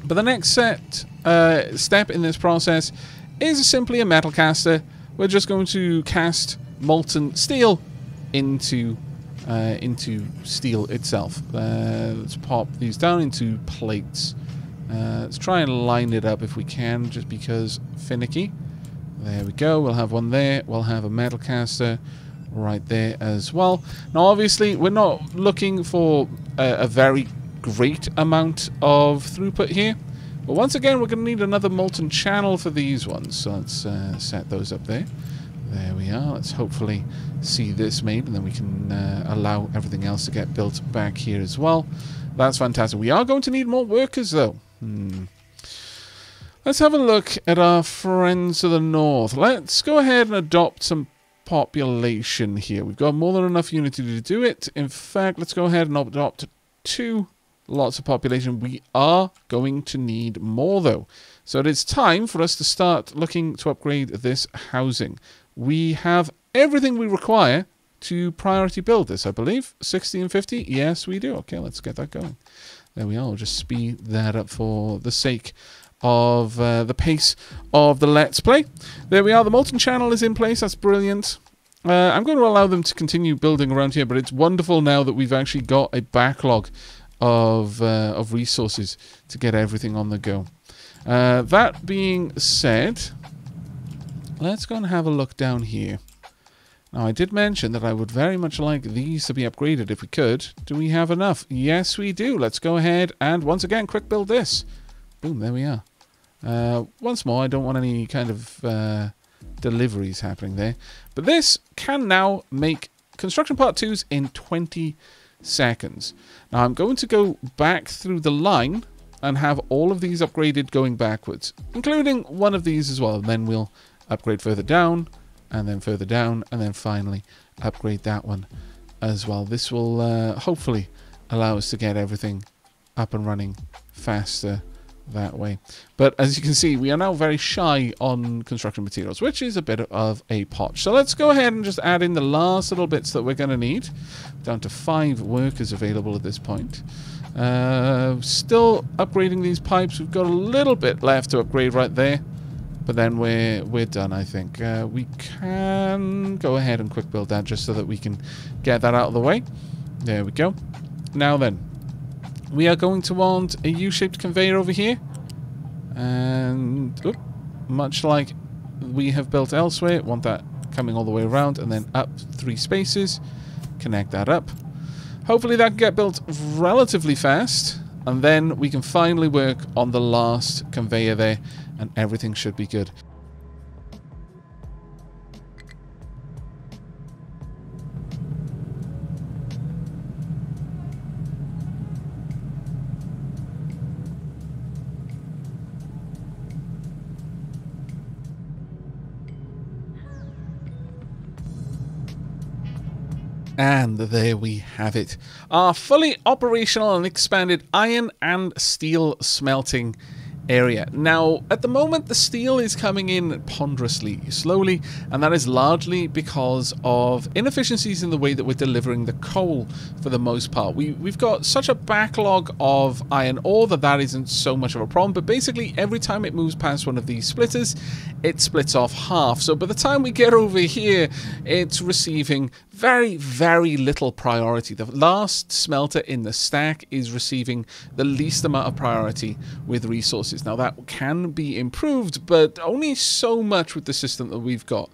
But the next step in this process is simply a metal caster. We're just going to cast molten steel into steel itself. Let's pop these down into plates. Let's try and line it up if we can, just because finicky. There we go. We'll have one there. We'll have a metal caster right there as well. Now, obviously, we're not looking for a very great amount of throughput here. But once again, we're going to need another molten channel for these ones. So let's set those up there. There we are. Let's hopefully see this made, and then we can allow everything else to get built back here as well. That's fantastic. We are going to need more workers, though. Let's have a look at our friends to the north. Let's go ahead and adopt some population here. We've got more than enough unity to do it. In fact, let's go ahead and adopt 2 lots of population. We are going to need more, though. So it is time for us to start looking to upgrade this housing. We have everything we require to priority build this, I believe. 60 and 50? Yes, we do. Okay, let's get that going. There we are. We'll just speed that up for the sake of the pace of the Let's Play. There we are. The molten channel is in place. That's brilliant. I'm going to allow them to continue building around here, but it's wonderful now that we've actually got a backlog of resources to get everything on the go. That being said, let's go and have a look down here. Now, I did mention that I would very much like these to be upgraded if we could. Do we have enough? Yes, we do. Let's go ahead and once again quick build this. Boom, there we are. Once more, I don't want any kind of deliveries happening there. But this can now make construction part 2s in 20 seconds. Now, I'm going to go back through the line and have all of these upgraded going backwards, including one of these as well. And then we'll upgrade further down, and then further down, and then finally upgrade that one as well. This will hopefully allow us to get everything up and running faster that way. But as you can see, we are now very shy on construction materials, which is a bit of a potch. So let's go ahead and just add in the last little bits that we're going to need. Down to 5 workers available at this point. Still upgrading these pipes. We've got a little bit left to upgrade right there, but then we're done, I think. We can go ahead and quick build that just so that we can get that out of the way. There we go. Now then, we are going to want a U-shaped conveyor over here. And much like we have built elsewhere, want that coming all the way around and then up 3 spaces. Connect that up. Hopefully that can get built relatively fast. And then we can finally work on the last conveyor there. And everything should be good. And there we have it. Our fully operational and expanded iron and steel smelting area. Now, at the moment, the steel is coming in ponderously slowly, and that is largely because of inefficiencies in the way that we're delivering the coal for the most part. We've got such a backlog of iron ore that isn't so much of a problem, but basically every time it moves past one of these splitters, it splits off half. So by the time we get over here, it's receiving very, very little priority. The last smelter in the stack is receiving the least amount of priority with resources. Now, that can be improved, but only so much with the system that we've got.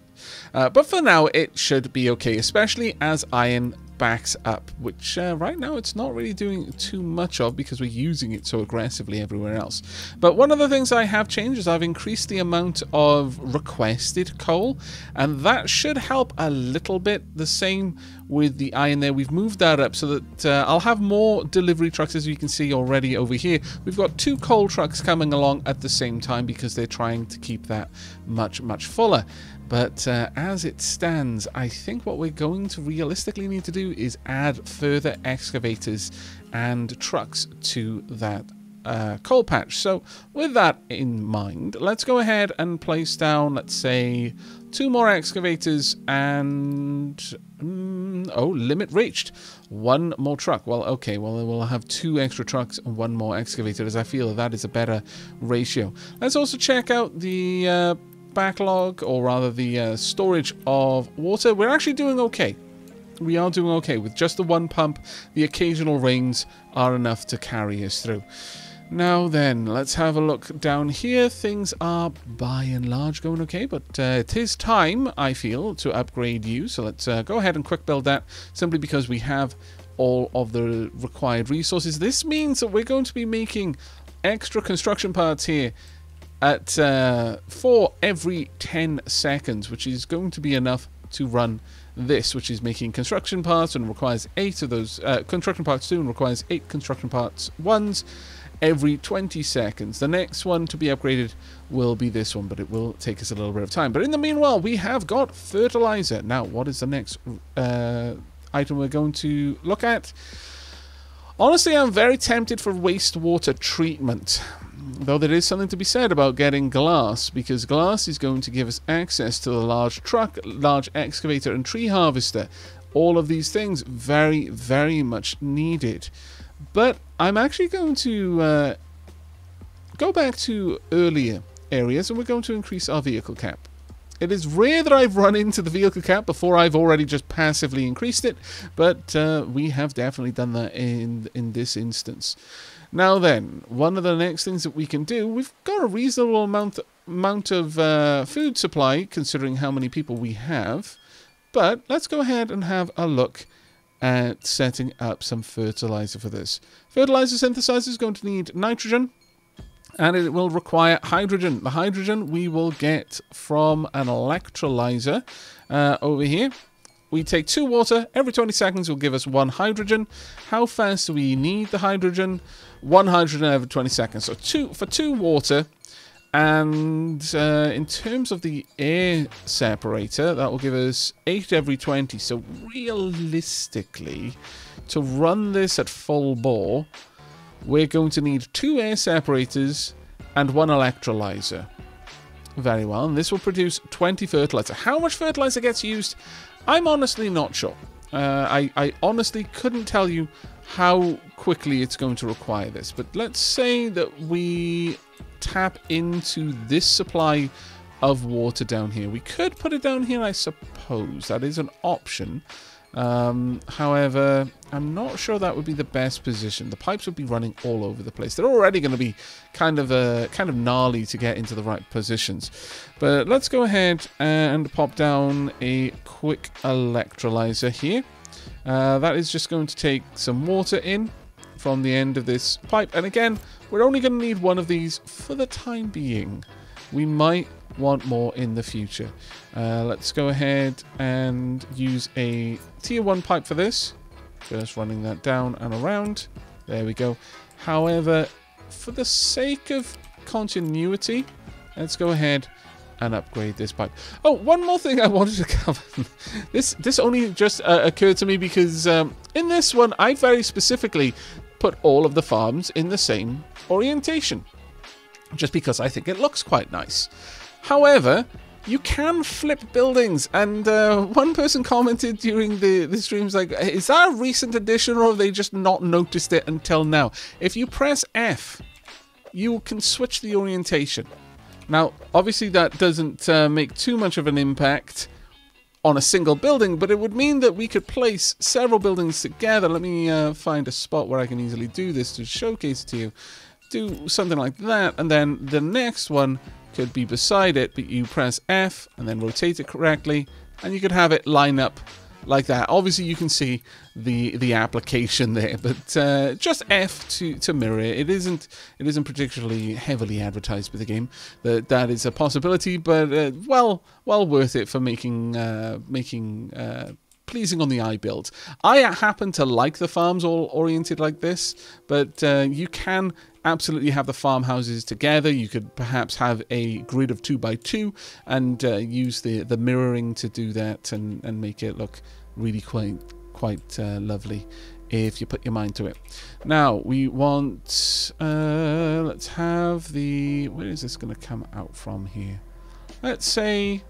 But for now, it should be okay, especially as iron backs up, which right now it's not really doing too much of because we're using it so aggressively everywhere else. But one of the things I have changed is I've increased the amount of requested coal, and that should help a little bit. The same with the iron there. We've moved that up so that I'll have more delivery trucks, as you can see already over here. We've got 2 coal trucks coming along at the same time because they're trying to keep that much fuller. But as it stands, I think what we're going to realistically need to do is add further excavators and trucks to that coal patch. So with that in mind, let's go ahead and place down, let's say, 2 more excavators and oh, limit reached. 1 more truck. Well, okay, well, we'll have 2 extra trucks and 1 more excavator, as I feel that is a better ratio. Let's also check out the backlog, or rather the storage of water. We're actually doing okay. We are doing okay with just the 1 pump. The occasional rains are enough to carry us through. Now then, let's have a look down here. Things are by and large going okay, but it is time, I feel, to upgrade you. So let's go ahead and quick build that, simply because we have all of the required resources. This means that we're going to be making extra construction parts here at 4 every 10 seconds, which is going to be enough to run this, which is making construction parts and requires 8 of those construction parts 2 and requires 8 construction parts 1s every 20 seconds. The next one to be upgraded will be this one, but it will take us a little bit of time. But in the meanwhile, we have got fertilizer. Now, what is the next item we're going to look at? Honestly, I'm very tempted for wastewater treatment, though there is something to be said about getting glass, because glass is going to give us access to the large truck, large excavator, and tree harvester. All of these things very much needed. But I'm actually going to go back to earlier areas, and we're going to increase our vehicle cap. It is rare that I've run into the vehicle cap before I've already just passively increased it, but we have definitely done that in this instance. Now then, one of the next things that we can do, we've got a reasonable amount of food supply, considering how many people we have, but let's go ahead and have a look at setting up some fertilizer for this. Fertilizer synthesizer is going to need nitrogen, and it will require hydrogen. The hydrogen we will get from an electrolyzer over here. We take 2 water. Every 20 seconds will give us 1 hydrogen. How fast do we need the hydrogen? 1 hydrogen every 20 seconds. So 2 water. And in terms of the air separator, that will give us 8 every 20. So realistically, to run this at full bore, we're going to need 2 air separators and 1 electrolyzer. Very well, and this will produce 20 fertilizer. How much fertilizer gets used? I'm honestly not sure. I honestly couldn't tell you how quickly it's going to require this. But let's say that we tap into this supply of water down here. We could put it down here, I suppose. That is an option. However, I'm not sure that would be the best position. The pipes would be running all over the place. They're already going to be kind of gnarly to get into the right positions. But let's go ahead and pop down a quick electrolyzer here. That is just going to take some water in from the end of this pipe. And again, we're only going to need 1 of these for the time being. We might want more in the future. Let's go ahead and use a tier 1 pipe for this. Just running that down and around. There we go. However, for the sake of continuity, let's go ahead and upgrade this pipe. Oh, one more thing I wanted to cover. This only just occurred to me because in this one, I very specifically put all of the farms in the same orientation, just because I think it looks quite nice. However, you can flip buildings, and one person commented during the streams like, is that a recent addition, or have they just not noticed it until now? If you press F, you can switch the orientation. Now, obviously that doesn't make too much of an impact on a single building, but it would mean that we could place several buildings together. Let me find a spot where I can easily do this to showcase it to you. Do something like that, and then the next one could be beside it, but you press F and then rotate it correctly, and you could have it line up like that. Obviously, you can see the application there, but just F to mirror it. It isn't particularly heavily advertised by the game. That is a possibility, but well worth it for making pleasing on the eye builds. I happen to like the farms all oriented like this, but you can absolutely have the farmhouses together. You could perhaps have a grid of 2x2 and use the mirroring to do that and make it look really quite lovely if you put your mind to it. Now we want let's have the, where is this going to come out from here? Let's say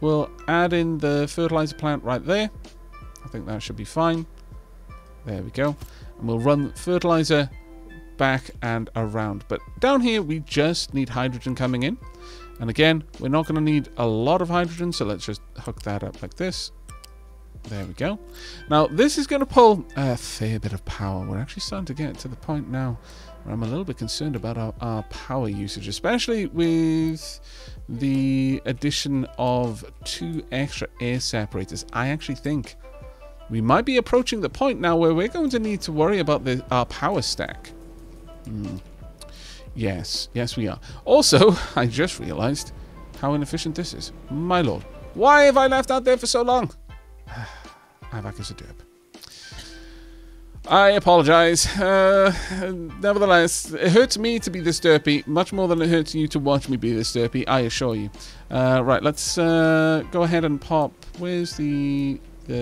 we'll add in the fertilizer plant right there. I think that should be fine. There we go. And we'll run fertilizer back and around. But down here, we just need hydrogen coming in. And again, we're not going to need a lot of hydrogen, so let's just hook that up like this. There we go. Now, this is going to pull a fair bit of power. We're actually starting to get to the point now where I'm a little bit concerned about our power usage, especially with the addition of 2 extra air separators. I actually think we might be approaching the point now where we're going to need to worry about our power stack. Yes, we are. Also, I just realized how inefficient this is. My lord, why have I left out there for so long? Aavak is a derp. I apologize. Nevertheless, it hurts me to be this derpy, much more than it hurts you to watch me be this derpy, I assure you. Right, let's go ahead and pop. Where's the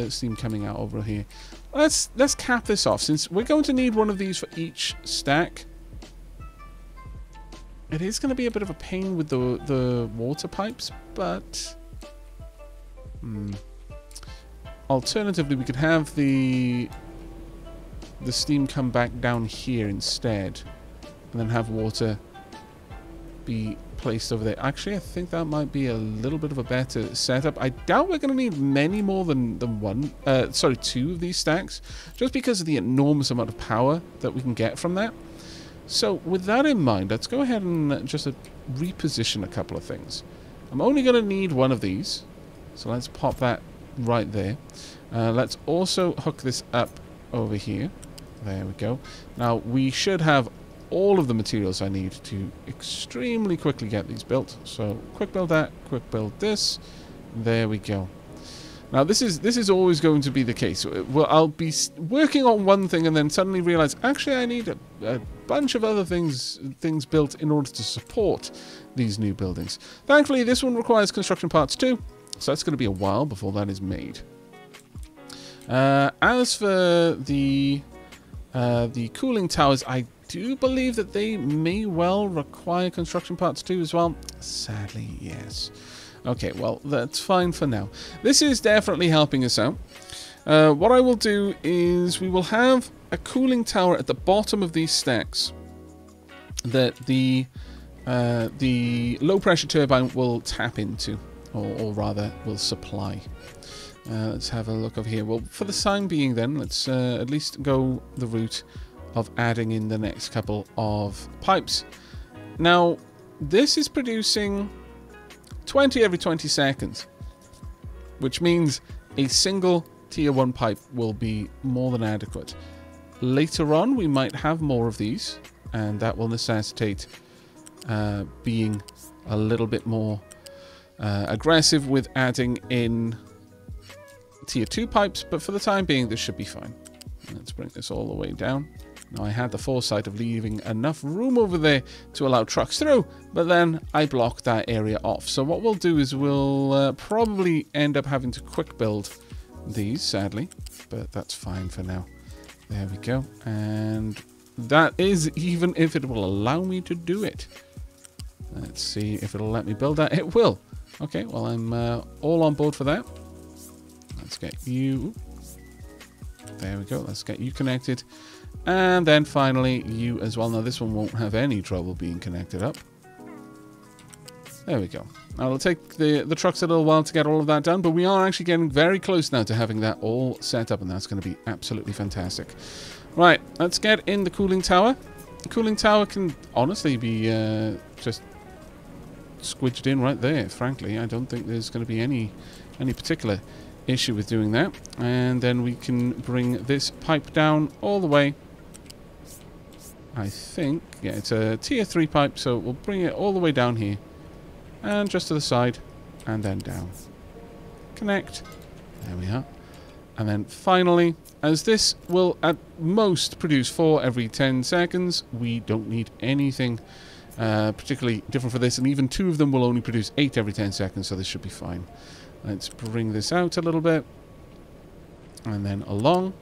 steam coming out over here? Let's cap this off, since we're going to need one of these for each stack. It is going to be a bit of a pain with the water pipes, but alternatively, we could have the steam come back down here instead, and then have water be placed over there. Actually, I think that might be a little bit of a better setup. I doubt we're going to need many more than one, sorry, 2 of these stacks, just because of the enormous amount of power that we can get from that. So with that in mind, let's go ahead and just reposition a couple of things. I'm only going to need one of these, so let's pop that right there. Let's also hook this up over here. There we go. Now we should have all of the materials I need to extremely quickly get these built. So quick build that, quick build this. There we go. Now this is always going to be the case. Well, I'll be working on one thing and then suddenly realize, actually I need a bunch of other things built in order to support these new buildings. Thankfully, this one requires construction parts too, so that's going to be a while before that is made. As for the cooling towers, I do believe that they may well require construction parts too as well. Sadly, yes. Okay, well, that's fine for now. This is definitely helping us out. What I will do is we will have a cooling tower at the bottom of these stacks that the low pressure turbine will tap into, or rather will supply. Let's have a look over here. Well, for the time being then, let's at least go the route of adding in the next couple of pipes. Now, this is producing 20 every 20 seconds, which means a single tier 1 pipe will be more than adequate. Later on, we might have more of these, and that will necessitate being a little bit more aggressive with adding in tier 2 pipes, but for the time being, this should be fine. Let's bring this all the way down. Now, I had the foresight of leaving enough room over there to allow trucks through, but then I blocked that area off. So what we'll do is we'll probably end up having to quick build these, sadly, but that's fine for now. There we go. And that is even if it will allow me to do it. Let's see if it'll let me build that. It will. Okay, well, I'm all on board for that. Let's get you. There we go. Let's get you connected. And then finally, you as well. Now, this one won't have any trouble being connected up. There we go. Now, it'll take the trucks a little while to get all of that done, but we are actually getting very close now to having that all set up, and that's going to be absolutely fantastic. Right, let's get in the cooling tower. The cooling tower can honestly be just squidged in right there, frankly. I don't think there's going to be any particular issue with doing that. And then we can bring this pipe down all the way. I think, yeah, it's a tier 3 pipe, so we'll bring it all the way down here. And just to the side, and then down. Connect. There we are. And then finally, as this will at most produce 4 every 10 seconds, we don't need anything particularly different for this, and even 2 of them will only produce 8 every 10 seconds, so this should be fine. Let's bring this out a little bit, and then along.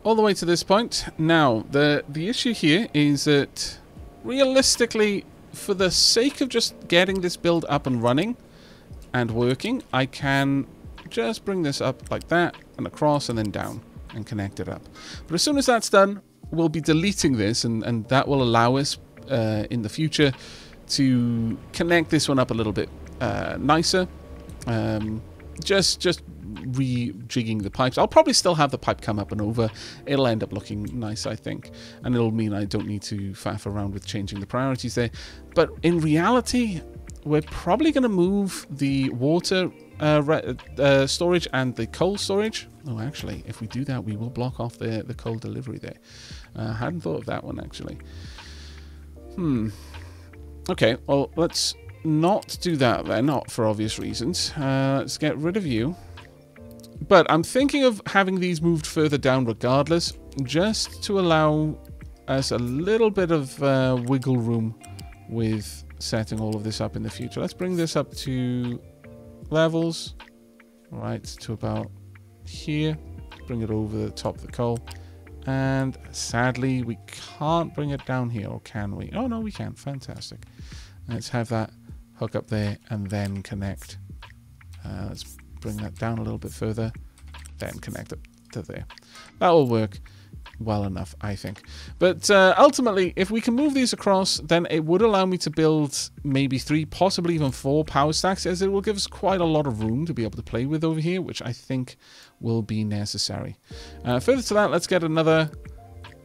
All the way to this point. Now, the issue here is that, realistically, for the sake of just getting this build up and running and working, I can just bring this up like that, and across, and then down, and connect it up. But as soon as that's done, we'll be deleting this, and that will allow us, in the future, to connect this one up a little bit nicer. Just rejigging the pipes. I'll probably still have the pipe come up and over. It'll end up looking nice, I think, and it'll mean I don't need to faff around with changing the priorities there. But in reality, we're probably going to move the water storage and the coal storage. Oh, actually, if we do that, we will block off the coal delivery there. I hadn't thought of that one, actually. Okay, well, let's not do that then, not for obvious reasons. Let's get rid of you. But I'm thinking of having these moved further down regardless, just to allow us a little bit of wiggle room with setting all of this up in the future. Let's bring this up to levels, right, to about here. Bring it over the top of the coal. And sadly, we can't bring it down here, or can we? Oh, no, we can. Fantastic. Let's have that hook up there and then connect. Let's bring that down a little bit further, then connect it to there. That will work well enough, I think. But ultimately, if we can move these across, then it would allow me to build maybe 3, possibly even 4 power stacks, as it will give us quite a lot of room to be able to play with over here, which I think will be necessary. Further to that, let's get another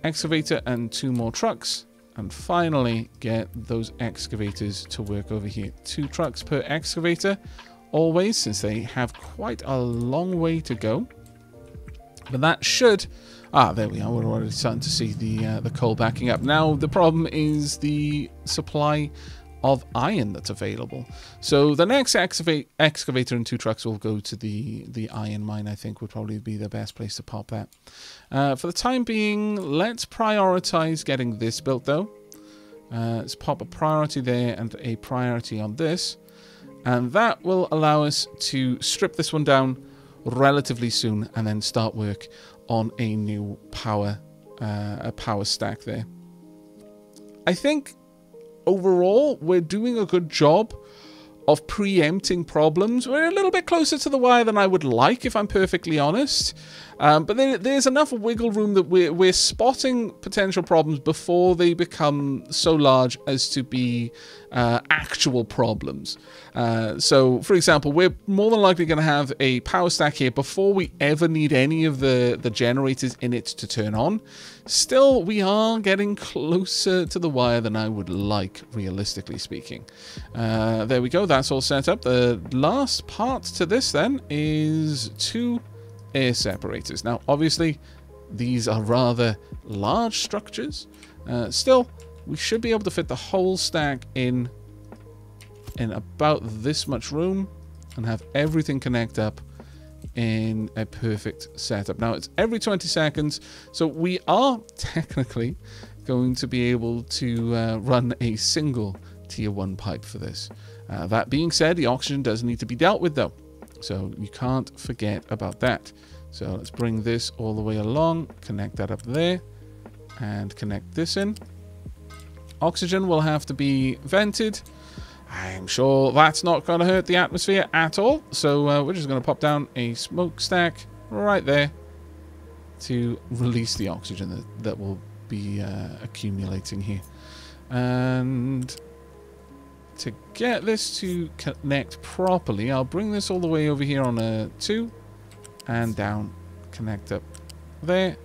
excavator and 2 more trucks, and finally get those excavators to work over here. 2 trucks per excavator, always, since they have quite a long way to go. But that should... Ah, there we are. We're already starting to see the coal backing up. Now, the problem is the supply of iron that's available. So the next excavator and 2 trucks will go to the iron mine, I think, would probably be the best place to pop that. For the time being, let's prioritize getting this built, though. Let's pop a priority there and a priority on this. And that will allow us to strip this one down relatively soon and then start work on a new power stack there. I think overall we're doing a good job of preempting problems. We're a little bit closer to the wire than I would like, if I'm perfectly honest. But there's enough wiggle room that we're spotting potential problems before they become so large as to be actual problems. So, for example, we're more than likely going to have a power stack here before we ever need any of the generators in it to turn on. Still, we are getting closer to the wire than I would like, realistically speaking. There we go. That's all set up. The last part to this, then, is 2 air separators. Now, obviously, these are rather large structures. Still, we should be able to fit the whole stack in about this much room and have everything connect up in a perfect setup. Now, it's every 20 seconds, so we are technically going to be able to run a single tier 1 pipe for this. That being said, the oxygen does need to be dealt with, though, so you can't forget about that. So let's bring this all the way along, connect that up there, and connect this in. Oxygen will have to be vented. I'm sure that's not going to hurt the atmosphere at all. So we're just going to pop down a smokestack right there to release the oxygen that will be accumulating here. And to get this to connect properly, I'll bring this all the way over here on a 2 and down, connect up there.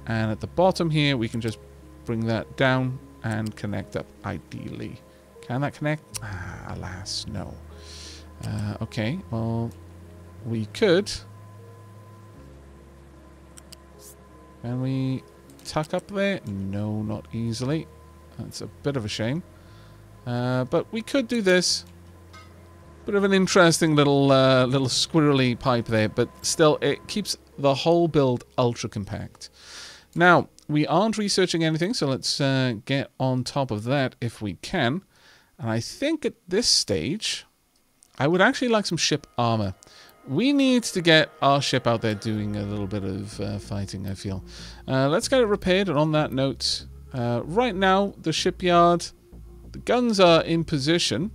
And at the bottom here, we can just bring that down and connect up ideally. Can that connect? Ah, alas, no. Okay, well, we could... Can we tuck up there? No, not easily. That's a bit of a shame. But we could do this. Bit of an interesting little squirrely pipe there, but still it keeps the whole build ultra compact. Now, we aren't researching anything, so let's get on top of that if we can. And I think at this stage, I would actually like some ship armor. We need to get our ship out there doing a little bit of fighting, I feel. Let's get it repaired, and on that note, right now, the shipyard, the guns are in position.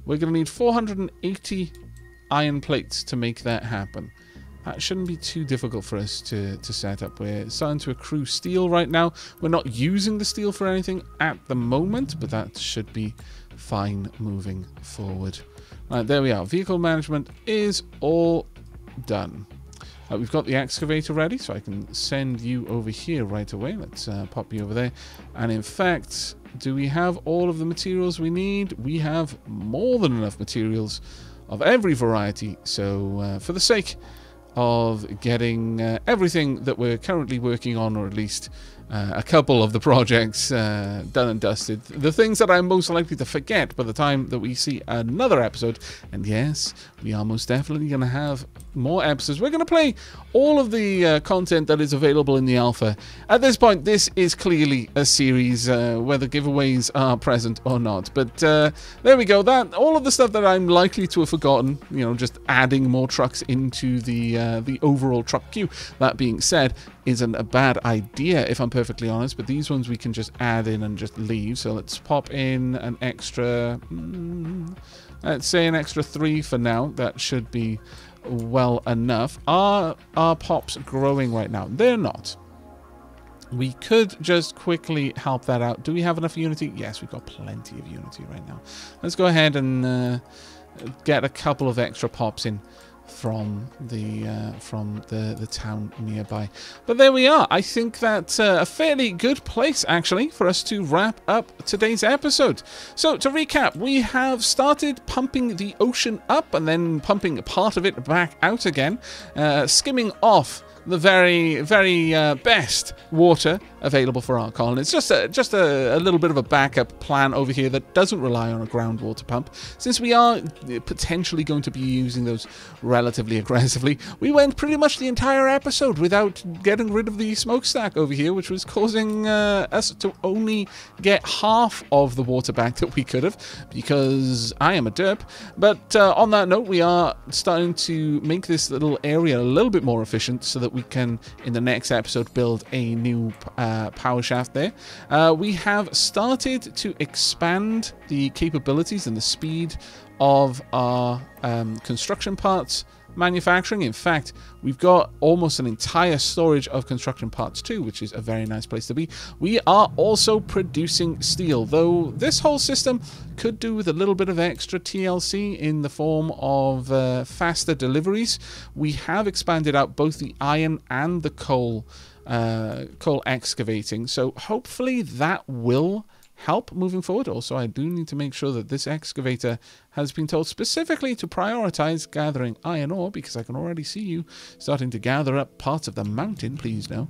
We're going to need 480 iron plates to make that happen. That shouldn't be too difficult for us to set up. We're starting to accrue steel right now. We're not using the steel for anything at the moment, but that should be fine moving forward. Right, there we are. Vehicle management is all done. We've got the excavator ready, so I can send you over here right away. Let's pop you over there. And in fact, do we have all of the materials we need? We have more than enough materials of every variety. So for the sake of getting everything that we're currently working on, or at least a couple of the projects done and dusted, the things that I'm most likely to forget by the time that we see another episode, and yes, we are most definitely going to have more episodes. We're going to play all of the content that is available in the alpha. At this point, this is clearly a series, whether giveaways are present or not. But there we go. That all of the stuff that I'm likely to have forgotten, you know, just adding more trucks into the overall truck queue. That being said, isn't a bad idea, if I'm perfectly honest, but these ones we can just add in and just leave. So let's pop in an extra, let's say an extra 3 for now. That should be well enough. Are pops growing right now? They're not. We could just quickly help that out. Do we have enough unity? Yes, we've got plenty of unity right now. Let's go ahead and get a couple of extra pops in from the town nearby. But there we are. I think that's a fairly good place, actually, for us to wrap up today's episode. So, to recap, we have started pumping the ocean up and then pumping part of it back out again, skimming off the very, very best water available for our colony. It's just a little bit of a backup plan over here that doesn't rely on a groundwater pump. Since we are potentially going to be using those relatively aggressively, we went pretty much the entire episode without getting rid of the smokestack over here, which was causing us to only get half of the water back that we could have, because I am a derp. But on that note, we are starting to make this little area a little bit more efficient so that we can, in the next episode, build a new power shaft there. We have started to expand the capabilities and the speed of our construction parts manufacturing. In fact, we've got almost an entire storage of construction parts too, which is a very nice place to be. We are also producing steel, though this whole system could do with a little bit of extra TLC in the form of faster deliveries. We have expanded out both the iron and the coal excavating, so hopefully that will help moving forward. Also, I do need to make sure that this excavator has been told specifically to prioritize gathering iron ore, because I can already see you starting to gather up parts of the mountain, please no.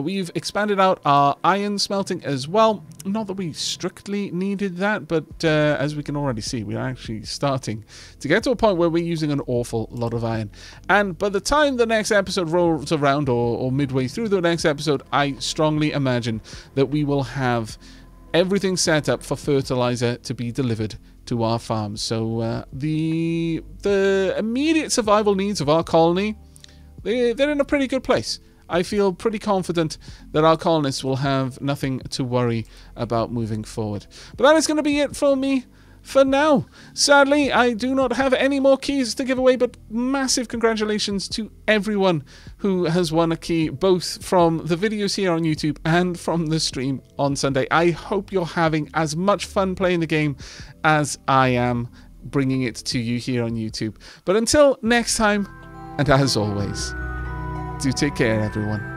We've expanded out our iron smelting as well. Not that we strictly needed that, but as we can already see, we're actually starting to get to a point where we're using an awful lot of iron. And by the time the next episode rolls around, or midway through the next episode, I strongly imagine that we will have everything set up for fertilizer to be delivered to our farms. So the immediate survival needs of our colony, they're in a pretty good place. I feel pretty confident that our colonists will have nothing to worry about moving forward. But that is going to be it for me for now. Sadly, I do not have any more keys to give away, but massive congratulations to everyone who has won a key, both from the videos here on YouTube and from the stream on Sunday. I hope you're having as much fun playing the game as I am bringing it to you here on YouTube. But until next time, and as always, do take care, everyone.